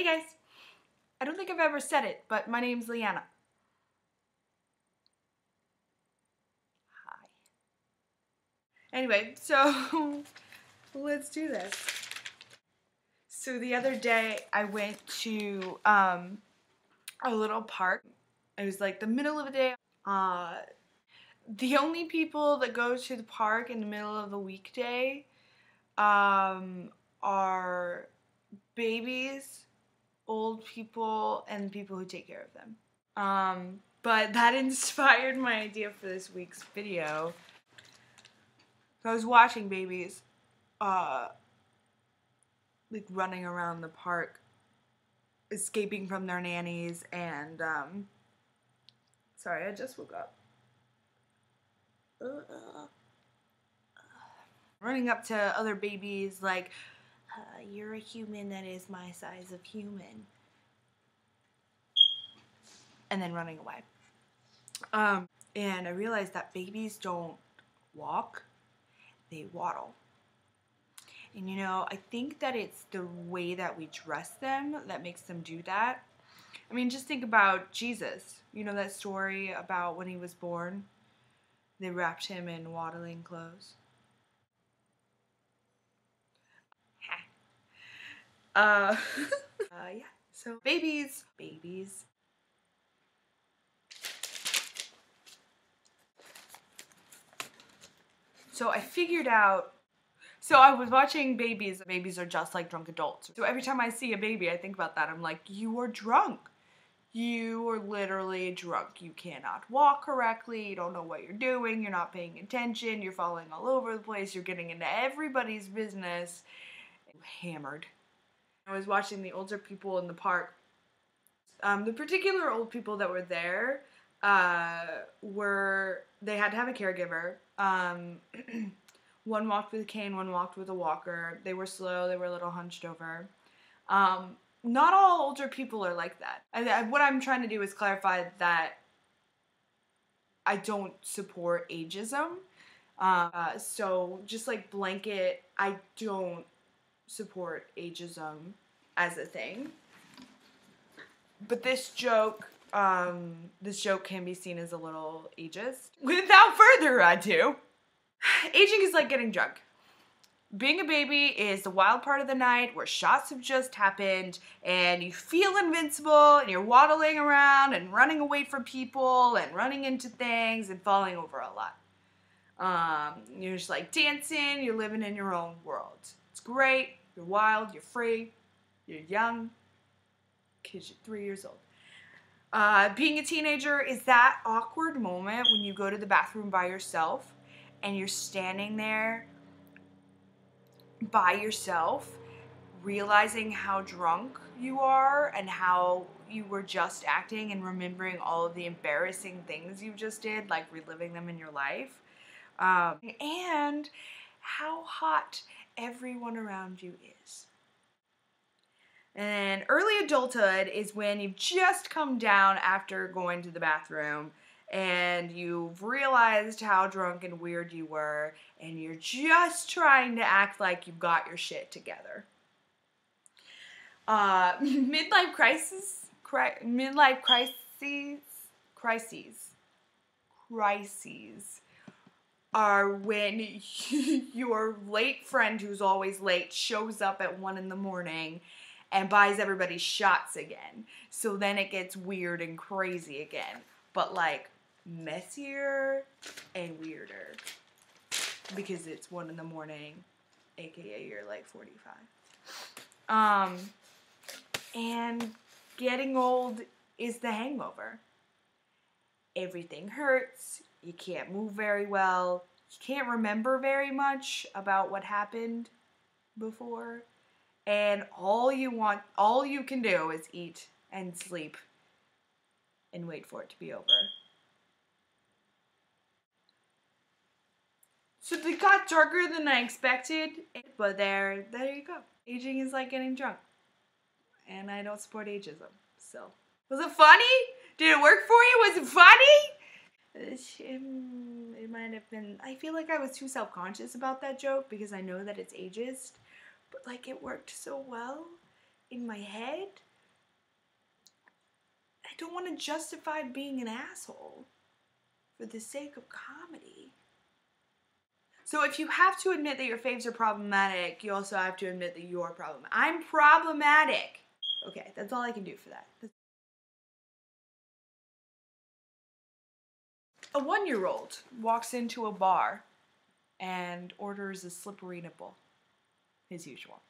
Hey guys, I don't think I've ever said it, but my name's Leanna. Hi. Anyway, so let's do this. So the other day I went to a little park. It was like the middle of the day. The only people that go to the park in the middle of the weekday are babies, old people, and people who take care of them. But that inspired my idea for this week's video. I was watching babies, like running around the park, escaping from their nannies, and, sorry, I just woke up. Running up to other babies like, you're a human that is my size of human. And then running away. And I realized that babies don't walk, they waddle. And you know, I think that it's the way that we dress them that makes them do that. I mean, just think about Jesus. You know that story about when he was born? They wrapped him in waddling clothes. Yeah, so babies. So I figured out, so I was watching babies. Babies are just like drunk adults. So every time I see a baby, I think about that. I'm like, you are drunk. You are literally drunk. You cannot walk correctly. You don't know what you're doing. You're not paying attention. You're falling all over the place. You're getting into everybody's business. Hammered. I was watching the older people in the park. The particular old people that were there they had to have a caregiver. One walked with a cane, one walked with a walker. They were slow, they were a little hunched over. Not all older people are like that. What I'm trying to do is clarify that I don't support ageism. So just like blanket, I don't support ageism as a thing. But this joke can be seen as a little ageist. Without further ado, aging is like getting drunk. Being a baby is the wild part of the night where shots have just happened and you feel invincible and you're waddling around and running away from people and running into things and falling over a lot. You're just like dancing, you're living in your own world. It's great, you're wild, you're free, you're young, because you're 3 years old. Being a teenager is that awkward moment when you go to the bathroom by yourself and you're standing there by yourself, realizing how drunk you are and how you were just acting and remembering all of the embarrassing things you just did, like reliving them in your life, and how hot everyone around you is. And then early adulthood is when you've just come down after going to the bathroom and you've realized how drunk and weird you were and you're just trying to act like you've got your shit together. Midlife crises are when your late friend who's always late shows up at 1 in the morning and buys everybody shots again. So then it gets weird and crazy again. But like messier and weirder. Because it's 1 in the morning, a.k.a. you're like 45. And getting old is the hangover. Everything hurts. You can't move very well. You can't remember very much about what happened before. And all you can do is eat and sleep and wait for it to be over. So it got darker than I expected, but there you go. Aging is like getting drunk. And I don't support ageism, so. Was it funny? Did it work for you? Was it funny? It might have been. I feel like I was too self-conscious about that joke because I know that it's ageist, but like it worked so well in my head don't want to justify being an asshole for the sake of comedy. So if you have to admit that your faves are problematic, you also have to admit that you're problematic. I'm problematic. Okay, that's all I can do for that. A 1-year-old walks into a bar and orders a slippery nipple, as usual.